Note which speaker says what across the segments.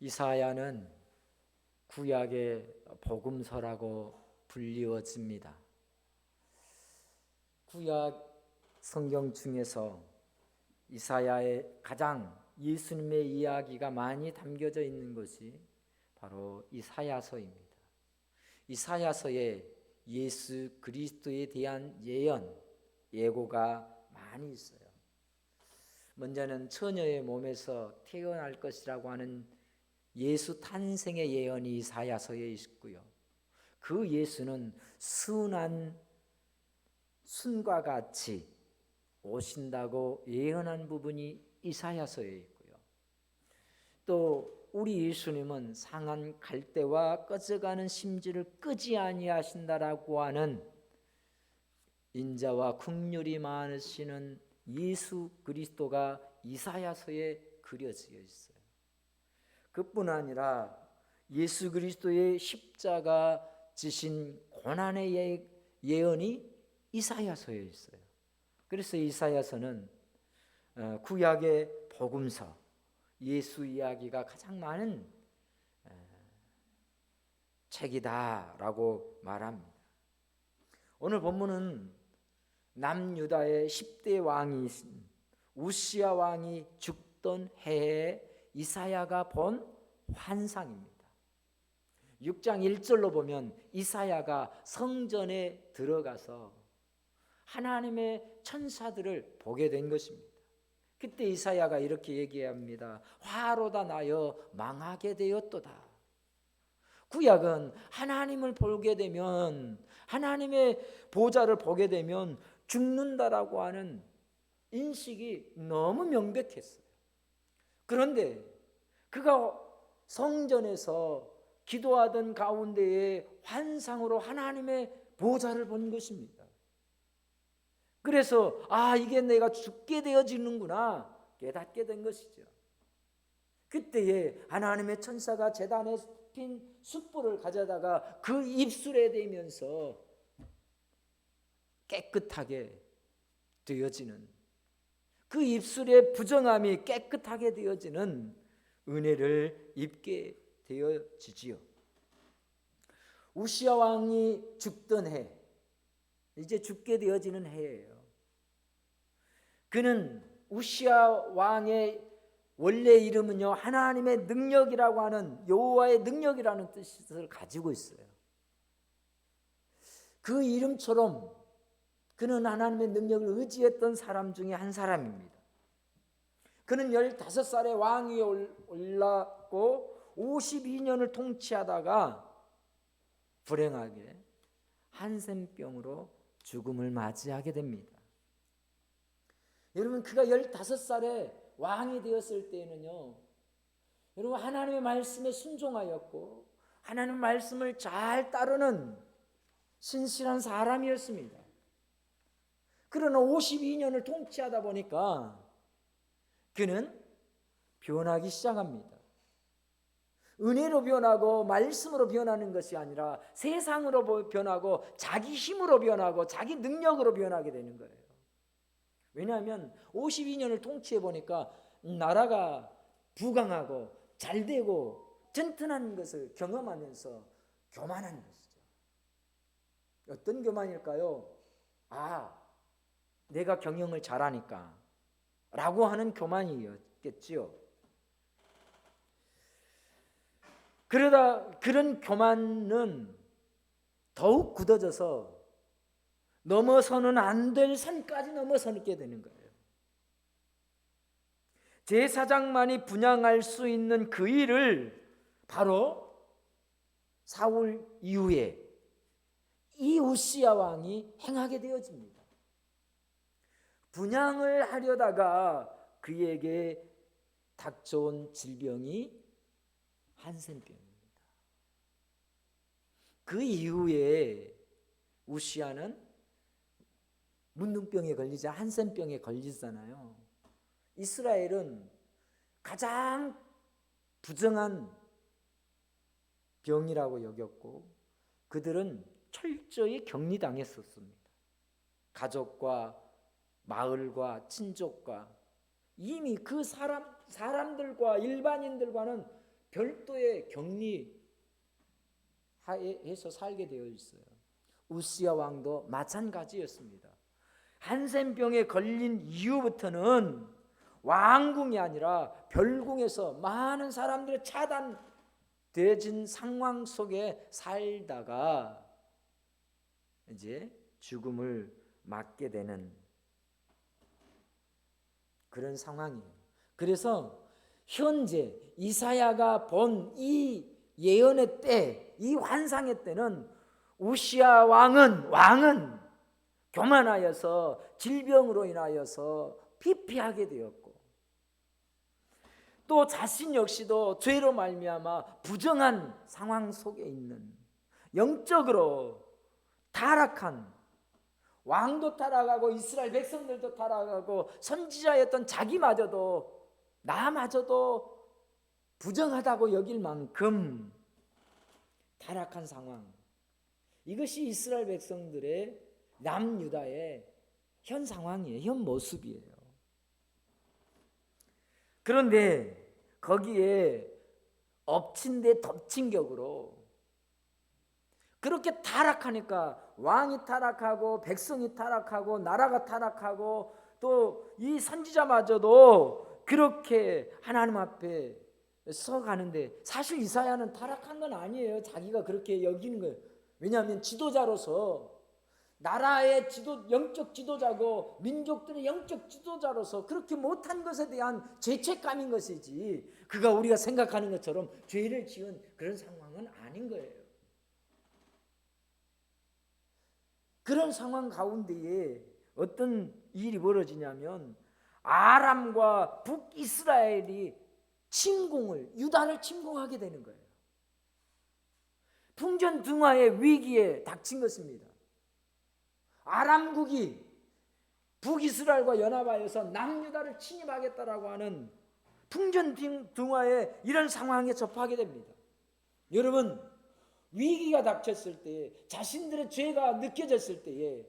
Speaker 1: 이사야는 구약의 복음서라고 불리워집니다. 구약 성경 중에서 이사야의 가장 예수님의 이야기가 많이 담겨져 있는 것이 바로 이사야서입니다. 이사야서에 예수 그리스도에 대한 예고가 많이 있어요. 먼저는 처녀의 몸에서 태어날 것이라고 하는 예수 탄생의 예언이 이사야서에 있고요. 그 예수는 순한 순과 같이 오신다고 예언한 부분이 이사야서에 있고요. 또 우리 예수님은 상한 갈대와 꺼져가는 심지를 끄지 아니하신다라고 하는 인자와 긍휼이 많으시는 예수 그리스도가 이사야서에 그려져 있어요. 그뿐 아니라 예수 그리스도의 십자가 지신 고난의 예언이 이사야서에 있어요. 그래서 이사야서는 구약의 복음서, 예수 이야기가 가장 많은 책이다라고 말합니다. 오늘 본문은 남유다의 10대 왕이신 우시야 왕이 죽던 해에 이사야가 본 환상입니다. 6장 1절로 보면 이사야가 성전에 들어가서 하나님의 천사들을 보게 된 것입니다. 그때 이사야가 이렇게 얘기합니다. 화로다 나여 망하게 되었도다. 구약은 하나님을 보게 되면, 하나님의 보좌를 보게 되면 죽는다라고 하는 인식이 너무 명백했어요. 그런데 그가 성전에서 기도하던 가운데에 환상으로 하나님의 보좌를 본 것입니다. 그래서 이게 내가 죽게 되어지는구나 깨닫게 된 것이죠. 그때에 하나님의 천사가 제단에 핀 숯불을 가져다가 그 입술에 대면서 깨끗하게 되어지는, 그 입술의 부정함이 깨끗하게 되어지는 은혜를 입게 되어지지요. 우시야 왕이 죽던 해, 이제 죽게 되어지는 해예요. 그는 우시야 왕의 원래 이름은요, 하나님의 능력이라고 하는, 여호와의 능력이라는 뜻을 가지고 있어요. 그 이름처럼 그는 하나님의 능력을 의지했던 사람 중에 한 사람입니다. 그는 15살에 왕위에 올랐고 52년을 통치하다가 불행하게 한센병으로 죽음을 맞이하게 됩니다. 여러분, 그가 15살에 왕이 되었을 때에는요, 여러분, 하나님의 말씀에 순종하였고 하나님의 말씀을 잘 따르는 신실한 사람이었습니다. 그러나 52년을 통치하다 보니까 그는 변하기 시작합니다. 은혜로 변하고 말씀으로 변하는 것이 아니라 세상으로 변하고 자기 힘으로 변하고 자기 능력으로 변하게 되는 거예요. 왜냐하면 52년을 통치해 보니까 나라가 부강하고 잘되고 튼튼한 것을 경험하면서 교만한 것이죠. 어떤 교만일까요? 내가 경영을 잘하니까 라고 하는 교만이었겠지요. 그러다 그런 교만은 더욱 굳어져서 넘어서는 안 될 산까지 넘어서게 되는 거예요. 제사장만이 분향할 수 있는 그 일을 바로 사울 이후에 이 우시야 왕이 행하게 되어집니다. 분향을 하려다가 그에게 닥쳐온 질병이 한센병입니다. 그 이후에 우시야는 문둥병에 걸리자 한센병에 걸리잖아요. 이스라엘은 가장 부정한 병이라고 여겼고 그들은 철저히 격리당했었습니다. 가족과 마을과 친족과 이미 그 사람들과 일반인들과는 별도의 격리 해서 살게 되어 있어요. 우시야 왕도 마찬가지였습니다. 한센병에 걸린 이후부터는 왕궁이 아니라 별궁에서 많은 사람들의 차단되어진 상황 속에 살다가 이제 죽음을 맞게 되는 그런 상황이에요. 그래서 현재 이사야가 본 이 예언의 때, 이 환상의 때는 우시야 왕은 교만하여서 질병으로 인하여서 피폐하게 되었고, 또 자신 역시도 죄로 말미암아 부정한 상황 속에 있는, 영적으로 타락한, 왕도 타락하고 이스라엘 백성들도 타락하고 선지자였던 자기마저도, 나마저도 부정하다고 여길 만큼 타락한 상황, 이것이 이스라엘 백성들의 남유다의 현 상황이에요. 현 모습이에요. 그런데 거기에 엎친 데 덮친 격으로 그렇게 타락하니까 왕이 타락하고 백성이 타락하고 나라가 타락하고 또 이 선지자마저도 그렇게 하나님 앞에 서가는데, 사실 이사야는 타락한 건 아니에요. 자기가 그렇게 여기는 거예요. 왜냐하면 지도자로서, 나라의 영적 지도자고 민족들의 영적 지도자로서 그렇게 못한 것에 대한 죄책감인 것이지, 그가 우리가 생각하는 것처럼 죄를 지은 그런 상황은 아닌 거예요. 그런 상황 가운데에 어떤 일이 벌어지냐면, 아람과 북이스라엘이 유다를 침공하게 되는 거예요. 풍전등화의 위기에 닥친 것입니다. 아람국이 북이스라엘과 연합하여서 남유다를 침입하겠다라고 하는 풍전등화의 이런 상황에 접하게 됩니다. 여러분, 위기가 닥쳤을 때, 자신들의 죄가 느껴졌을 때에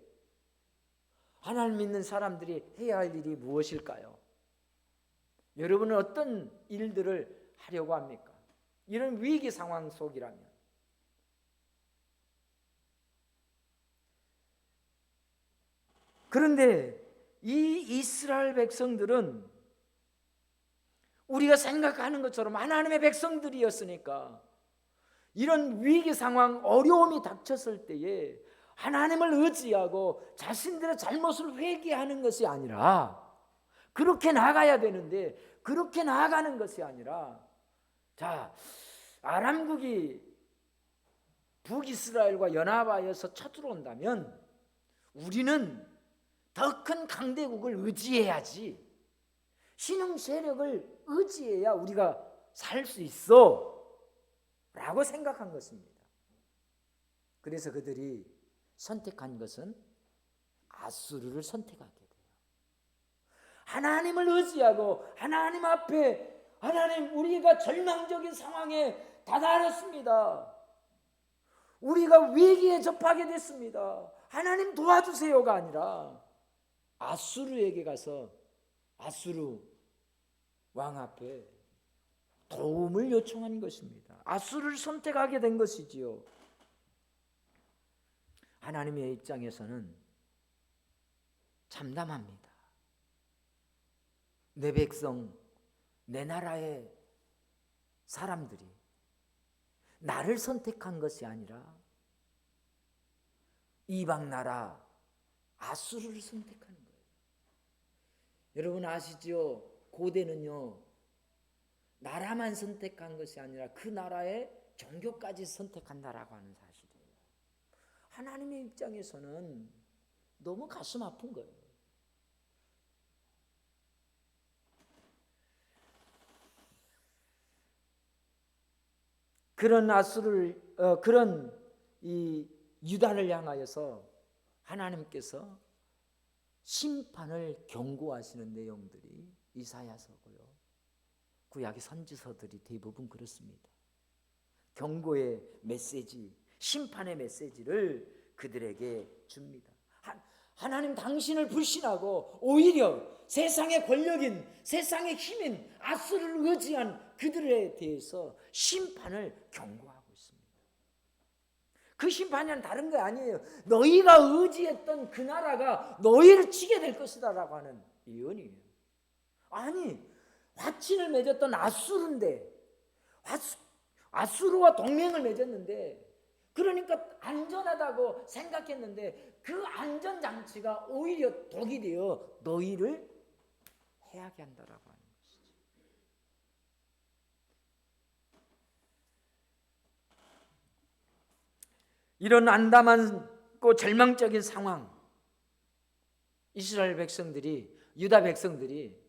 Speaker 1: 하나님 믿는 사람들이 해야 할 일이 무엇일까요? 여러분은 어떤 일들을 하려고 합니까? 이런 위기 상황 속이라면. 그런데 이 이스라엘 백성들은 우리가 생각하는 것처럼 하나님의 백성들이었으니까, 이런 위기 상황, 어려움이 닥쳤을 때에 하나님을 의지하고 자신들의 잘못을 회개하는 것이 아니라, 그렇게 나가야 되는데 그렇게 나아가는 것이 아니라, 자, 아람국이 북이스라엘과 연합하여서 쳐들어온다면 우리는 더 큰 강대국을 의지해야지, 신흥 세력을 의지해야 우리가 살 수 있어 라고 생각한 것입니다. 그래서 그들이 선택한 것은 아수르를 선택하게 돼요. 하나님을 의지하고 하나님 앞에, 하나님, 우리가 절망적인 상황에 다다랐습니다, 우리가 위기에 접하게 됐습니다, 하나님 도와주세요가 아니라 아수르에게 가서 아수르 왕 앞에 도움을 요청한 것입니다. 아수르를 선택하게 된 것이지요. 하나님의 입장에서는 참담합니다. 내 백성, 내 나라의 사람들이 나를 선택한 것이 아니라 이방 나라 아수르를 선택하는 거예요. 여러분 아시죠? 고대는요, 나라만 선택한 것이 아니라 그 나라의 종교까지 선택한다라고 하는 사실이에요. 하나님의 입장에서는 너무 가슴 아픈 거예요. 그런 그런 이 유다를 향하여서 하나님께서 심판을 경고하시는 내용들이 이사야서고요, 구약의 선지서들이 대부분 그렇습니다. 경고의 메시지, 심판의 메시지를 그들에게 줍니다. 하나님 당신을 불신하고 오히려 세상의 권력인, 세상의 힘인 아수르를 의지한 그들에 대해서 심판을 경고하고 있습니다. 그 심판은 다른 게 아니에요. 너희가 의지했던 그 나라가 너희를 치게 될 것이다 라고 하는 예언이에요. 아니, 화친을 맺었던 아수르인데, 아수르와 동맹을 맺었는데, 그러니까 안전하다고 생각했는데 그 안전장치가 오히려 독이 되어 너희를 해하게 한다라고 하는 것이죠. 이런 안담하고 절망적인 상황, 이스라엘 백성들이, 유다 백성들이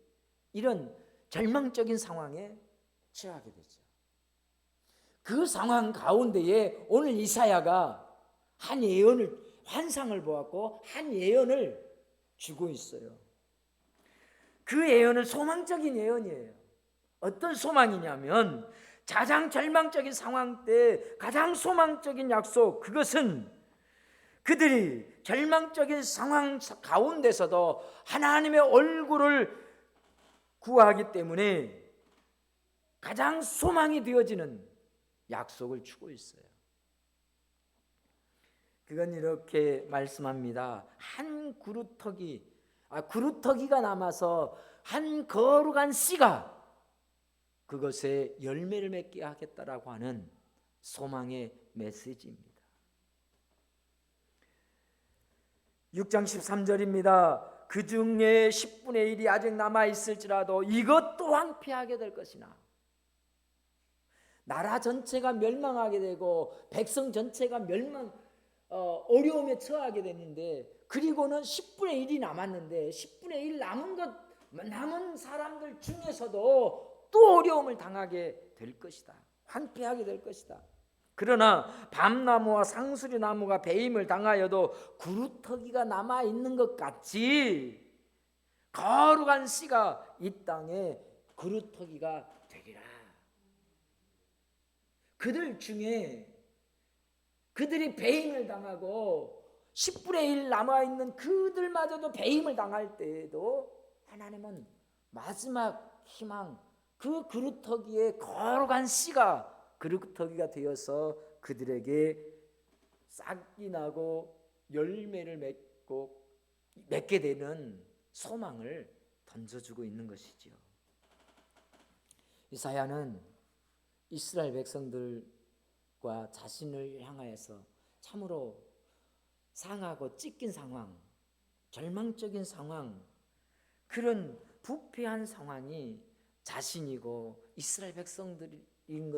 Speaker 1: 이런 절망적인 상황에 처하게 되죠. 그 상황 가운데에 오늘 이사야가 한 예언을, 환상을 보았고 한 예언을 주고 있어요. 그 예언은 소망적인 예언이에요. 어떤 소망이냐면 가장 절망적인 상황 때 가장 소망적인 약속, 그것은 그들이 절망적인 상황 가운데서도 하나님의 얼굴을 구하기 때문에 가장 소망이 되어지는 약속을 주고 있어요. 그건 이렇게 말씀합니다. 한 그루터기가 남아서 한 거룩한 씨가 그것에 열매를 맺게 하겠다라고 하는 소망의 메시지입니다. 6장 13절입니다. 그 중에 10분의 1이 아직 남아있을지라도 이것 또한 피하게 될 것이나, 나라 전체가 멸망하게 되고 백성 전체가 어려움에 처하게 됐는데, 그리고는 10분의 1이 남았는데 10분의 1 남은 사람들 중에서도 또 어려움을 당하게 될 것이다. 황폐하게 될 것이다. 그러나 밤나무와 상수리 나무가 배임을 당하여도 구루터기가 남아있는 것 같이 거룩한 씨가 이 땅에 구루터기가 되리라. 그들 중에 그들이 배임을 당하고 10분의 1 남아있는 그들마저도 배임을 당할 때에도 하나님은 마지막 희망, 그 그루터기의 거룩한 씨가 그루터기가 되어서 그들에게 싹이 나고 열매를 맺게 되는 소망을 던져주고 있는 것이죠. 이사야는 이스라엘 백성들과 자신을 향하여서 참으로 상하고 찢긴 상황, 절망적인 상황, 그런 부패한 상황이 자신이고 이스라엘 백성들인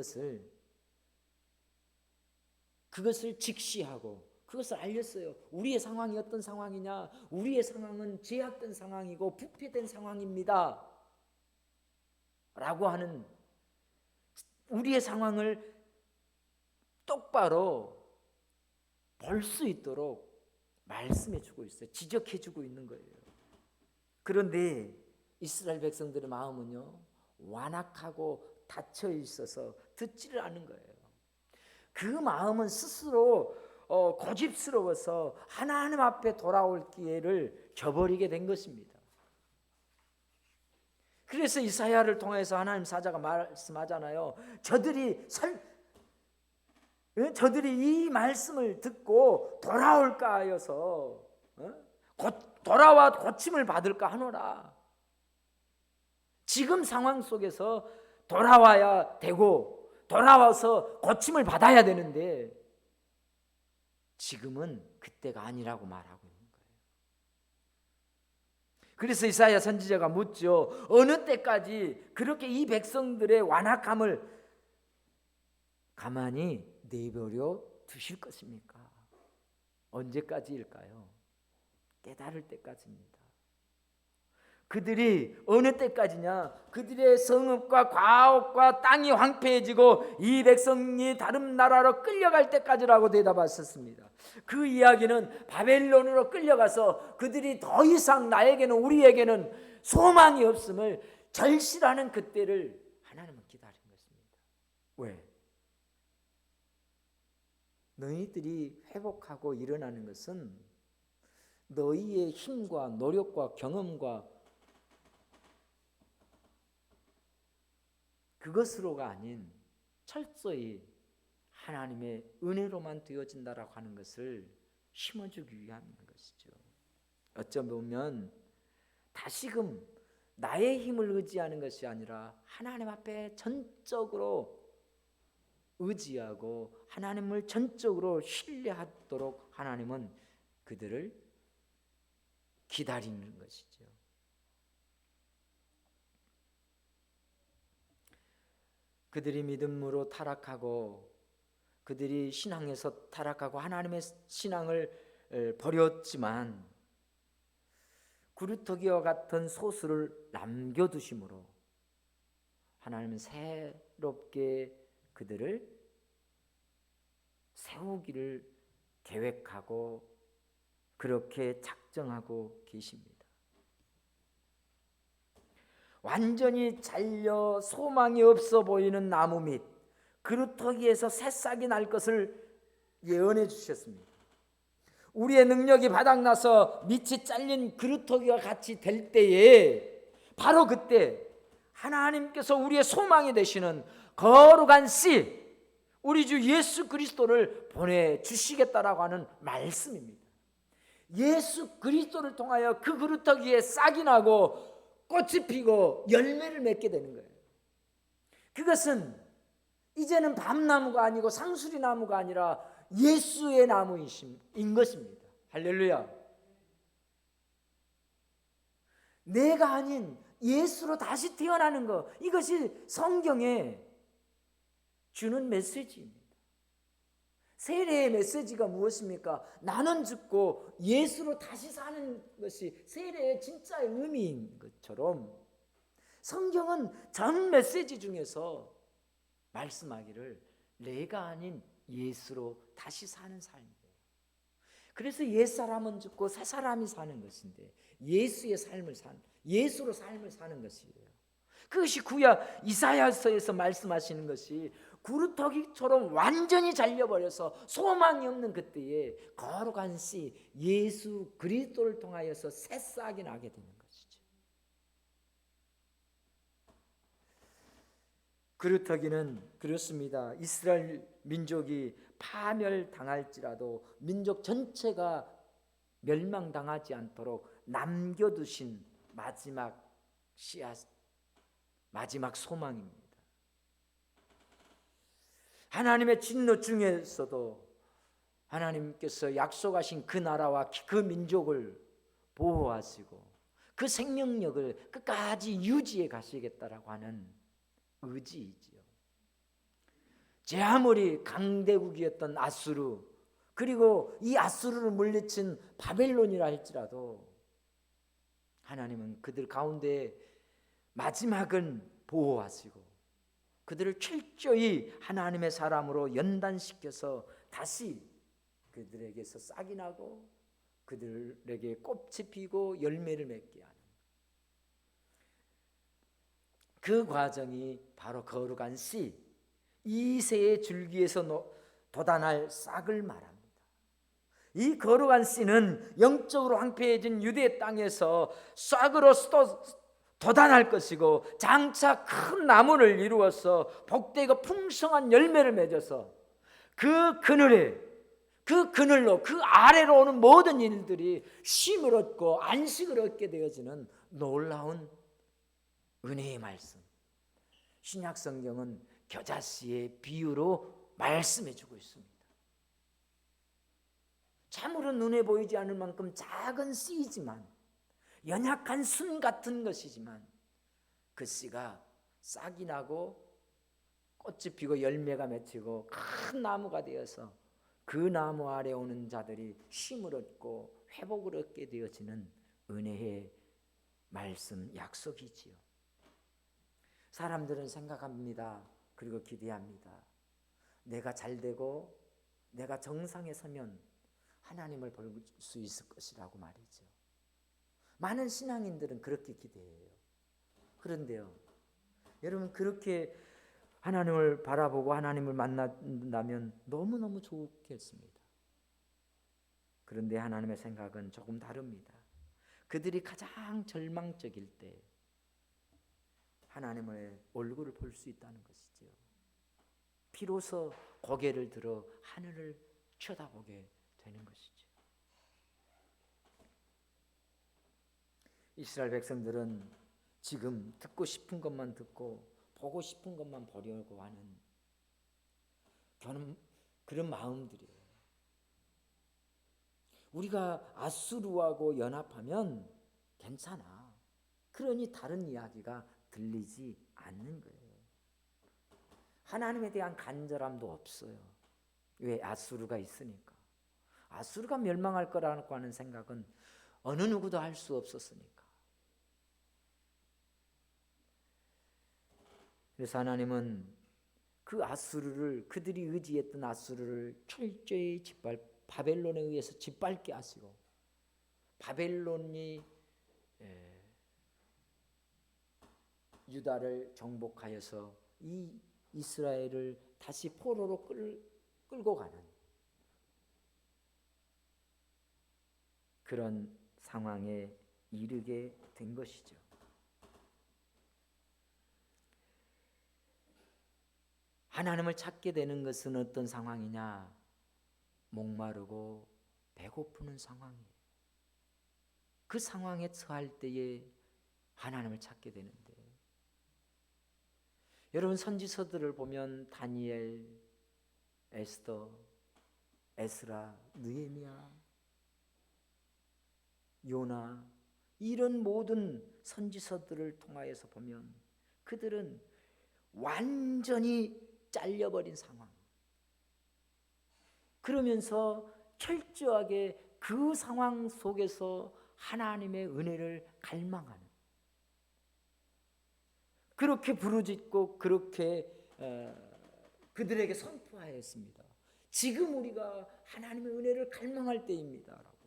Speaker 1: 그것을 직시하고 그것을 알렸어요. 우리의 상황이 어떤 상황이냐? 우리의 상황은 죄악된 상황이고 부패된 상황입니다 라고 하는, 우리의 상황을 똑바로 볼 수 있도록 말씀해 주고 있어요. 지적해 주고 있는 거예요. 그런데 이스라엘 백성들의 마음은요, 완악하고 닫혀 있어서 듣지를 않는 거예요. 그 마음은 스스로 고집스러워서 하나님 앞에 돌아올 기회를 저버리게 된 것입니다. 그래서 이사야를 통해서 하나님 사자가 말씀하잖아요. 저들이 이 말씀을 듣고 돌아올까 하여서 돌아와 고침을 받을까 하노라. 지금 상황 속에서 돌아와야 되고 돌아와서 고침을 받아야 되는데 지금은 그때가 아니라고 말하고 있는 거예요. 그래서 이사야 선지자가 묻죠. 어느 때까지 그렇게 이 백성들의 완악함을 가만히 내버려 두실 것입니까? 언제까지일까요? 깨달을 때까지입니다. 그들이 어느 때까지냐? 그들의 성읍과 과업과 땅이 황폐해지고 이 백성이 다른 나라로 끌려갈 때까지라고 대답하셨습니다. 그 이야기는 바벨론으로 끌려가서 그들이 더 이상 우리에게는 소망이 없음을 절실하는 그때를 하나님은 기다린 것입니다. 왜? 너희들이 회복하고 일어나는 것은 너희의 힘과 노력과 경험과 그것으로가 아닌 철저히 하나님의 은혜로만 되어진다라고 하는 것을 심어주기 위함인 것이죠. 어쩌면 다시금 나의 힘을 의지하는 것이 아니라 하나님 앞에 전적으로 의지하고 하나님을 전적으로 신뢰하도록 하나님은 그들을 기다리는 것이죠. 그들이 믿음으로 타락하고 그들이 신앙에서 타락하고 하나님의 신앙을 버렸지만 구루터기와 같은 소수를 남겨두심으로 하나님은 새롭게 그들을 세우기를 계획하고 그렇게 작정하고 계십니다. 완전히 잘려 소망이 없어 보이는 나무 밑 그루터기에서 새싹이 날 것을 예언해 주셨습니다. 우리의 능력이 바닥나서 밑이 잘린 그루터기와 같이 될 때에 바로 그때 하나님께서 우리의 소망이 되시는 거룩한 씨 우리 주 예수 그리스도를 보내주시겠다라고 하는 말씀입니다. 예수 그리스도를 통하여 그 그루터기에 싹이 나고 꽃이 피고 열매를 맺게 되는 거예요. 그것은 이제는 밤나무가 아니고 상수리 나무가 아니라 예수의 나무인 것입니다. 할렐루야. 내가 아닌 예수로 다시 태어나는 것, 이것이 성경에 주는 메시지입니다. 세례의 메시지가 무엇입니까? 나는 죽고 예수로 다시 사는 것이 세례의 진짜의 의미인 것처럼 성경은 전 메시지 중에서 말씀하기를 내가 아닌 예수로 다시 사는 삶이에요. 그래서 옛사람은 죽고 새사람이 사는 것인데 예수의 삶을 예수로 삶을 사는 것이에요. 그것이 구약 이사야서에서 말씀하시는 것이 구루터기처럼 완전히 잘려버려서 소망이 없는 그때에 거룩한 씨 예수 그리스도를 통하여서 새싹이 나게 되는 것이죠. 구루터기는 그렇습니다. 이스라엘 민족이 파멸당할지라도 민족 전체가 멸망당하지 않도록 남겨두신 마지막 씨앗, 마지막 소망입니다. 하나님의 진노 중에서도 하나님께서 약속하신 그 나라와 그 민족을 보호하시고 그 생명력을 끝까지 유지해 가시겠다라고 하는 의지이지요. 제 아무리 강대국이었던 아수르 그리고 이 아수르를 물리친 바벨론이라 할지라도 하나님은 그들 가운데 마지막은 보호하시고 그들을 철저히 하나님의 사람으로 연단시켜서 다시 그들에게서 싹이 나고 그들에게 꽃이 피고 열매를 맺게 하는 그 과정이 바로 거룩한 씨 이새의 줄기에서 돋아날 싹을 말합니다. 이 거룩한 씨는 영적으로 황폐해진 유대 땅에서 싹으로 돋아날 것이고 장차 큰 나무를 이루어서 복되고 풍성한 열매를 맺어서 그 그늘로 그 아래로 오는 모든 일들이 쉼을 얻고 안식을 얻게 되어지는 놀라운 은혜의 말씀. 신약 성경은 겨자씨의 비유로 말씀해 주고 있습니다. 참으로 눈에 보이지 않을 만큼 작은 씨이지만 연약한 순 같은 것이지만 그 씨가 싹이 나고 꽃이 피고 열매가 맺히고 큰 나무가 되어서 그 나무 아래 오는 자들이 쉼을 얻고 회복을 얻게 되어지는 은혜의 말씀 약속이지요. 사람들은 생각합니다. 그리고 기대합니다. 내가 잘되고 내가 정상에 서면 하나님을 볼 수 있을 것이라고 말이죠. 많은 신앙인들은 그렇게 기대해요. 그런데요, 여러분 그렇게 하나님을 바라보고 하나님을 만난다면 너무너무 좋겠습니다. 그런데 하나님의 생각은 조금 다릅니다. 그들이 가장 절망적일 때 하나님의 얼굴을 볼 수 있다는 것이죠. 비로소 고개를 들어 하늘을 쳐다보게 되는 것이죠. 이스라엘 백성들은 지금 듣고 싶은 것만 듣고 보고 싶은 것만 보려고 하는 그런 마음들이에요. 우리가 아수르하고 연합하면 괜찮아. 그러니 다른 이야기가 들리지 않는 거예요. 하나님에 대한 간절함도 없어요. 왜? 아수르가 있으니까. 아수르가 멸망할 거라고 하는 생각은 어느 누구도 할 수 없었으니까. 그래서 하나님은 그 아수르를, 그들이 의지했던 아수르를 철저히 바벨론에 의해서 짓밟게 하시고, 바벨론이 유다를 정복하여서 이 이스라엘을 다시 포로로 끌고 가는 그런 상황에 이르게 된 것이죠. 하나님을 찾게 되는 것은 어떤 상황이냐? 목마르고 배고프는 상황이에요. 그 상황에 처할 때에 하나님을 찾게 되는데, 여러분 선지서들을 보면 다니엘, 에스더, 에스라, 느헤미야, 요나, 이런 모든 선지서들을 통하여서 보면 그들은 완전히 잘려버린 상황, 그러면서 철저하게 그 상황 속에서 하나님의 은혜를 갈망하는, 그렇게 부르짖고 그렇게 그들에게 선포하였습니다. 지금 우리가 하나님의 은혜를 갈망할 때입니다 라고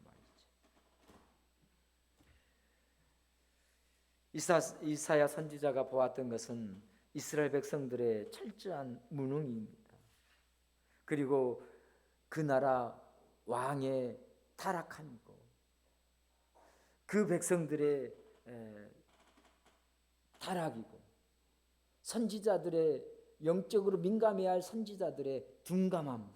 Speaker 1: 말이죠. 이사야 선지자가 보았던 것은 이스라엘 백성들의 철저한 무능입니다. 그리고 그 나라 왕의 타락함이고, 그 백성들의 타락이고, 선지자들의 영적으로 민감해야 할 선지자들의 둔감함,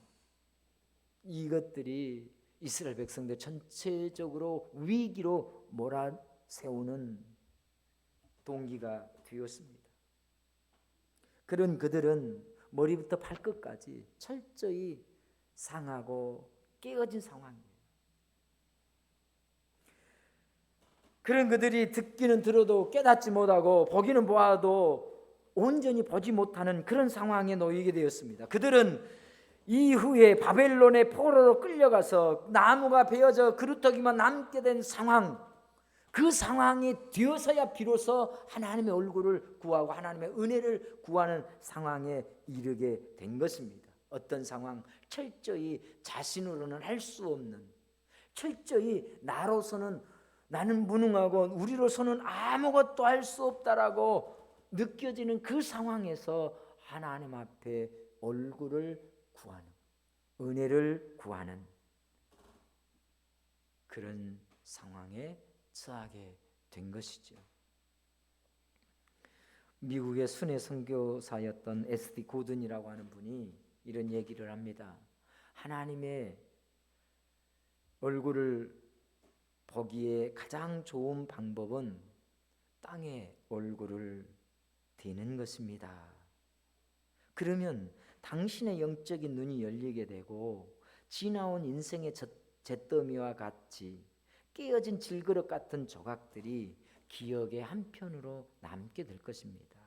Speaker 1: 이것들이 이스라엘 백성들 전체적으로 위기로 몰아세우는 동기가 되었습니다. 그런 그들은 머리부터 발끝까지 철저히 상하고 깨어진 상황이에요. 그런 그들이 듣기는 들어도 깨닫지 못하고 보기는 보아도 온전히 보지 못하는 그런 상황에 놓이게 되었습니다. 그들은 이후에 바벨론의 포로로 끌려가서 나무가 베어져 그루터기만 남게 된 상황, 그 상황이 되어서야 비로소 하나님의 얼굴을 구하고 하나님의 은혜를 구하는 상황에 이르게 된 것입니다. 어떤 상황? 철저히 자신으로는 할 수 없는, 철저히 나는 무능하고 우리로서는 아무것도 할 수 없다라고 느껴지는 그 상황에서 하나님 앞에 얼굴을 구하는, 은혜를 구하는 그런 상황에 처하게 된 것이죠. 미국의 순회 선교사였던 S.D. 고든이라고 하는 분이 이런 얘기를 합니다. 하나님의 얼굴을 보기에 가장 좋은 방법은 땅에 얼굴을 대는 것입니다. 그러면 당신의 영적인 눈이 열리게 되고 지나온 인생의 잿더미와 같이 깨어진 질그릇 같은 조각들이 기억의 한편으로 남게 될 것입니다.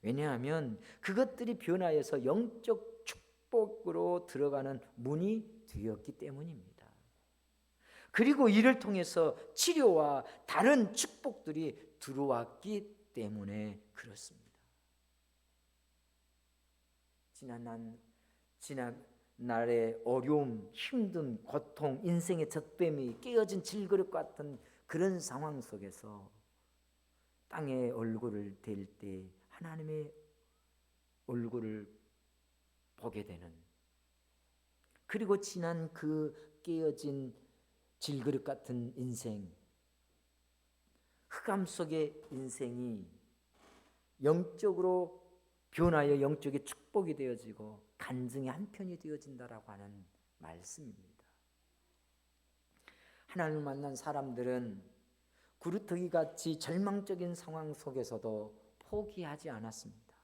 Speaker 1: 왜냐하면 그것들이 변화해서 영적 축복으로 들어가는 문이 되었기 때문입니다. 그리고 이를 통해서 치료와 다른 축복들이 들어왔기 때문에 그렇습니다. 지난날의 어려움, 힘든 고통, 인생의 젖뱀이 깨어진 질그릇 같은 그런 상황 속에서 땅에 얼굴을 댈 때 하나님의 얼굴을 보게 되는, 그리고 지난 그 깨어진 질그릇 같은 인생, 흑암 속의 인생이 영적으로 변하여 영적인 축복이 되어지고 간증의 한편이 되어진다라고 하는 말씀입니다. 하나님을 만난 사람들은 구루터기 같이 절망적인 상황 속에서도 포기하지 않았습니다.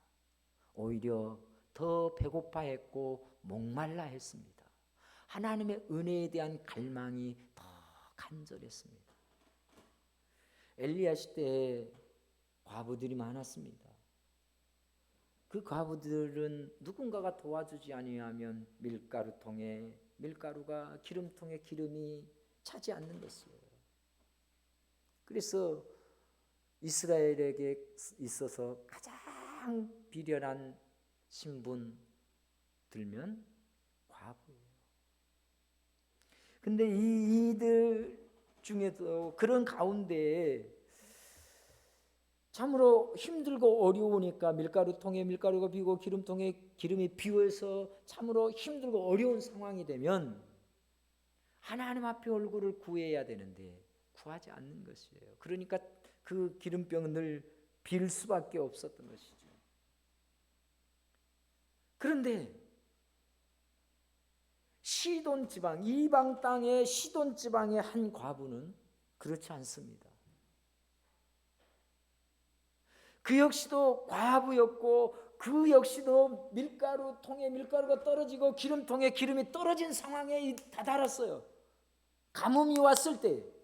Speaker 1: 오히려 더 배고파했고 목말라 했습니다. 하나님의 은혜에 대한 갈망이 더 간절했습니다. 엘리야 시대에 과부들이 많았습니다. 그 과부들은 누군가가 도와주지 아니하면 밀가루가 기름통에 기름이 차지 않는 것이에요. 그래서 이스라엘에게 있어서 가장 비련한 신분 들면 과부예요. 근데 이들 중에도 그런 가운데에 참으로 힘들고 어려우니까 밀가루통에 밀가루가 비고 기름통에 기름이 비어서 참으로 힘들고 어려운 상황이 되면 하나님 앞에 얼굴을 구해야 되는데 구하지 않는 것이에요. 그러니까 그 기름병은 늘 빌 수밖에 없었던 것이죠. 그런데 시돈 지방, 이방 땅의 시돈 지방의 한 과부는 그렇지 않습니다. 그 역시도 과부였고 그 역시도 밀가루통에 밀가루가 떨어지고 기름통에 기름이 떨어진 상황에 다다랐어요. 가뭄이 왔을 때,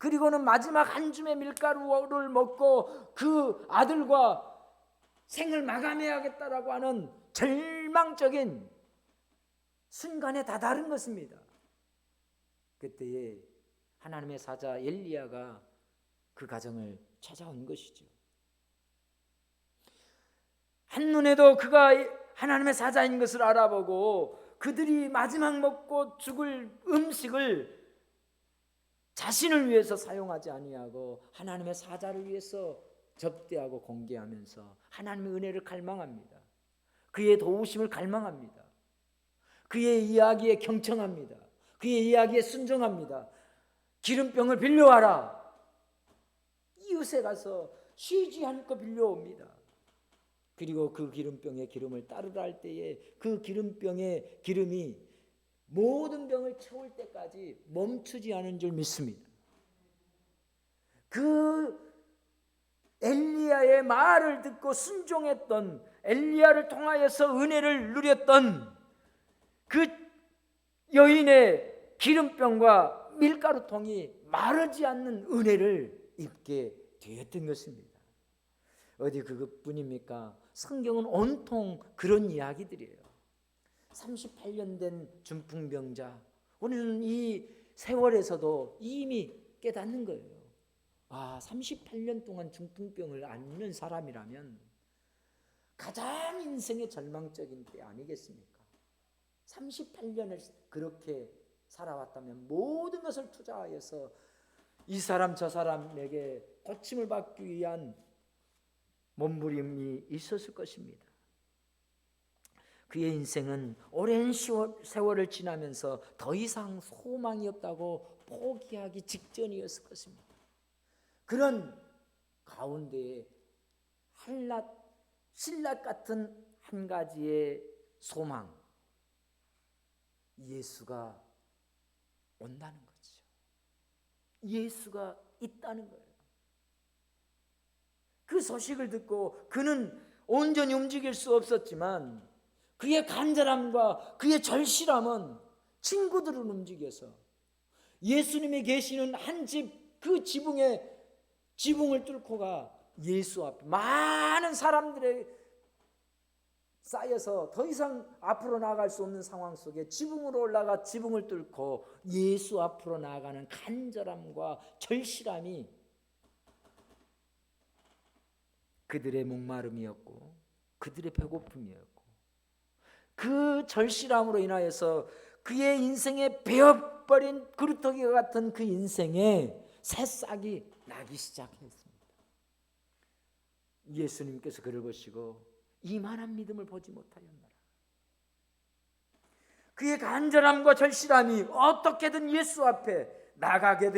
Speaker 1: 그리고는 마지막 한 줌의 밀가루를 먹고 그 아들과 생을 마감해야겠다라고 하는 절망적인 순간에 다다른 것입니다. 그때에 하나님의 사자 엘리야가 그 가정을 찾아온 것이죠. 한눈에도 그가 하나님의 사자인 것을 알아보고 그들이 마지막 먹고 죽을 음식을 자신을 위해서 사용하지 아니하고 하나님의 사자를 위해서 접대하고 공개하면서 하나님의 은혜를 갈망합니다. 그의 도우심을 갈망합니다. 그의 이야기에 경청합니다. 그의 이야기에 순종합니다. 기름병을 빌려와라. 이웃에 가서 쉬지 않고 빌려옵니다. 그리고 그 기름병에 기름을 따르라 할 때에 그 기름병에 기름이 모든 병을 채울 때까지 멈추지 않은 줄 믿습니다. 그 엘리야의 말을 듣고 순종했던, 엘리야를 통하여서 은혜를 누렸던 그 여인의 기름병과 밀가루통이 마르지 않는 은혜를 입게 되었던 것입니다. 어디 그것뿐입니까? 성경은 온통 그런 이야기들이에요. 38년 된 중풍병자, 우리는 이 세월에서도 이미 깨닫는 거예요. 38년 동안 중풍병을 앓는 사람이라면 가장 인생의 절망적인 때 아니겠습니까? 38년을 그렇게 살아왔다면 모든 것을 투자하여서 이 사람 저 사람에게 고침을 받기 위한 몸부림이 있었을 것입니다. 그의 인생은 오랜 세월을 지나면서 더 이상 소망이 없다고 포기하기 직전이었을 것입니다. 그런 가운데에 신라 같은 한 가지의 소망, 예수가 온다는 거죠. 예수가 있다는 거예요. 그 소식을 듣고 그는 온전히 움직일 수 없었지만 그의 간절함과 그의 절실함은 친구들을 움직여서 예수님이 계시는 한 집, 그 지붕을 뚫고 가 예수 앞에 많은 사람들의 쌓여서 더 이상 앞으로 나아갈 수 없는 상황 속에 지붕으로 올라가 지붕을 뚫고 예수 앞으로 나아가는 간절함과 절실함이 그들의 목마름이었고 그들의 배고픔이었고 그 절실함으로 인하여서 그의 인생에 베어버린 그루터기와 같은 그 인생에 새싹이 나기 시작했습니다. 예수님께서 그를 보시고 이만한 믿음을 보지 못하였노라. 그의 간절함과 절실함이 어떻게든 예수 앞에 나가게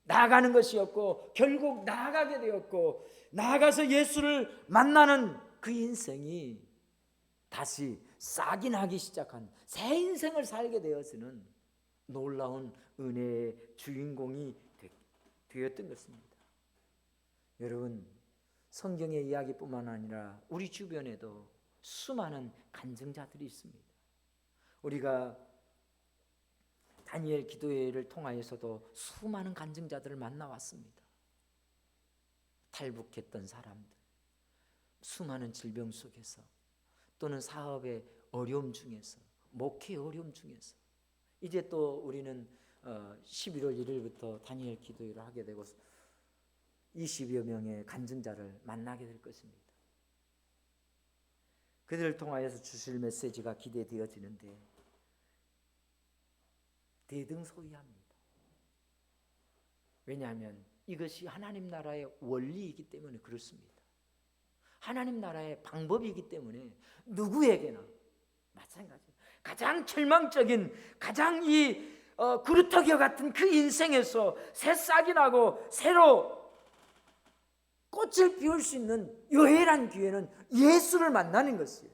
Speaker 1: 나아가는 것이었고 결국 나아가게 되었고 나아가서 예수를 만나는 그 인생이 다시 싹이 나기 시작한 새 인생을 살게 되어서는 놀라운 은혜의 주인공이 되었던 것입니다. 여러분, 성경의 이야기뿐만 아니라 우리 주변에도 수많은 간증자들이 있습니다. 우리가 다니엘 기도회를 통하여서도 수많은 간증자들을 만나왔습니다. 탈북했던 사람들, 수많은 질병 속에서 또는 사업의 어려움 중에서, 목회의 어려움 중에서 이제 또 우리는 11월 1일부터 다니엘 기도회를 하게 되고 20여 명의 간증자를 만나게 될 것입니다. 그들을 통하여서 주실 메시지가 기대되어지는데 대등소이합니다. 왜냐하면 이것이 하나님 나라의 원리이기 때문에 그렇습니다. 하나님 나라의 방법이기 때문에 누구에게나 마찬가지예요. 가장 절망적인, 가장 구루터기와 같은 그 인생에서 새싹이 나고 새로 꽃을 피울 수 있는 요her한 기회는 예수를 만나는 것이에요.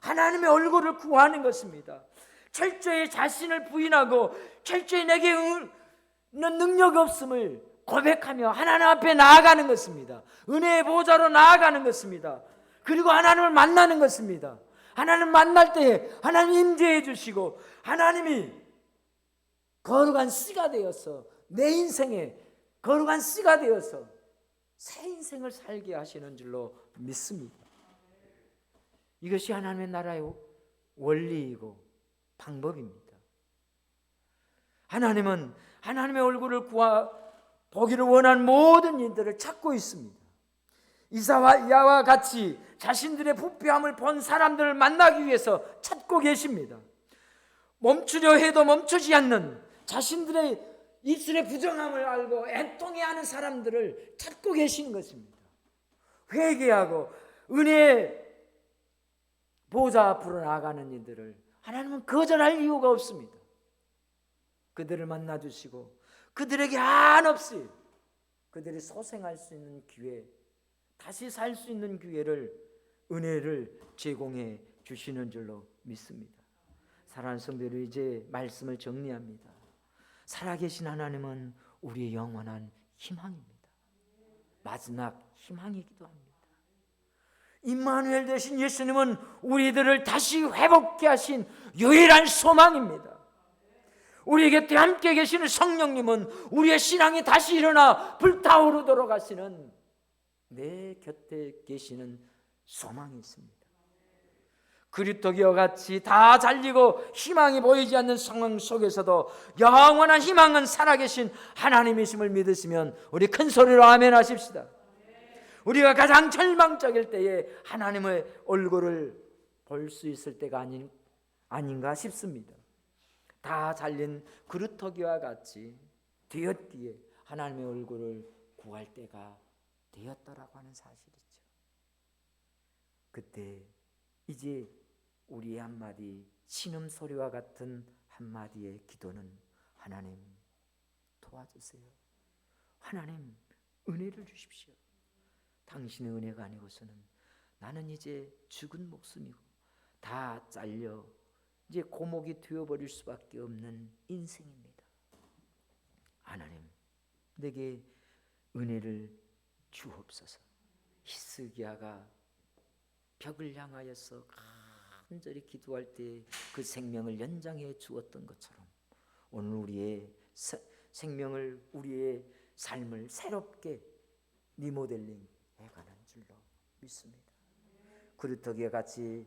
Speaker 1: 하나님의 얼굴을 구하는 것입니다. 철저히 자신을 부인하고 철저히 내게 능력이 없음을 고백하며 하나님 앞에 나아가는 것입니다. 은혜의 보좌로 나아가는 것입니다. 그리고 하나님을 만나는 것입니다. 하나님 만날 때에 하나님 임재해 주시고 하나님이 거룩한 씨가 되어서 내 인생에 거룩한 씨가 되어서 새 인생을 살게 하시는 줄로 믿습니다. 이것이 하나님의 나라의 원리이고 방법입니다. 하나님은 하나님의 얼굴을 보기를 원하는 모든 이들을 찾고 있습니다. 이사야와 같이 자신들의 부패함을 본 사람들을 만나기 위해서 찾고 계십니다. 멈추려 해도 멈추지 않는 자신들의 입술의 부정함을 알고 애통해하는 사람들을 찾고 계시는 것입니다. 회개하고 은혜의 보좌 앞으로 나아가는 이들을 하나님은 거절할 이유가 없습니다. 그들을 만나주시고 그들에게 한없이 그들이 소생할 수 있는 기회, 다시 살 수 있는 기회를, 은혜를 제공해 주시는 줄로 믿습니다. 사랑하는 성도들, 이제 말씀을 정리합니다. 살아계신 하나님은 우리의 영원한 희망입니다. 마지막 희망이기도 합니다. 임마누엘 되신 예수님은 우리들을 다시 회복케 하신 유일한 소망입니다. 우리 곁에 함께 계시는 성령님은 우리의 신앙이 다시 일어나 불타오르도록 하시는 내 곁에 계시는 소망이 있습니다. 그리스도와 같이 다 잘리고 희망이 보이지 않는 상황 속에서도 영원한 희망은 살아계신 하나님이심을 믿으시면 우리 큰 소리로 아멘 하십시다. 우리가 가장 절망적일 때에 하나님의 얼굴을 볼 수 있을 때가 아닌가 싶습니다. 다 잘린 그루터기와 같이 되었기에 하나님의 얼굴을 구할 때가 되었다라고 하는 사실이죠. 그때 이제 우리의 한마디 신음소리와 같은 한마디의 기도는 하나님 도와주세요. 하나님 은혜를 주십시오. 당신의 은혜가 아니고서는 나는 이제 죽은 목숨이고 다 잘려 이제 고목이 되어버릴 수밖에 없는 인생입니다. 하나님 내게 은혜를 주옵소서. 히스기야가 벽을 향하여서 간절히 기도할 때 그 생명을 연장해 주었던 것처럼 오늘 우리의 생명을, 우리의 삶을 새롭게 리모델링 해가는 줄로 믿습니다. 그루터기와 같이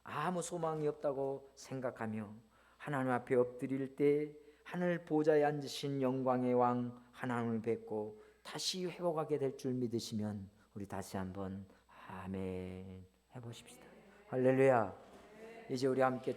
Speaker 1: 아무 소망이 없다고 생각하며 하나님 앞에 엎드릴 때 하늘 보좌에 앉으신 영광의 왕 하나님을 뵙고 다시 회복하게 될 줄 믿으시면 우리 다시 한번 아멘 해보십시다. 할렐루야. 이제 우리 함께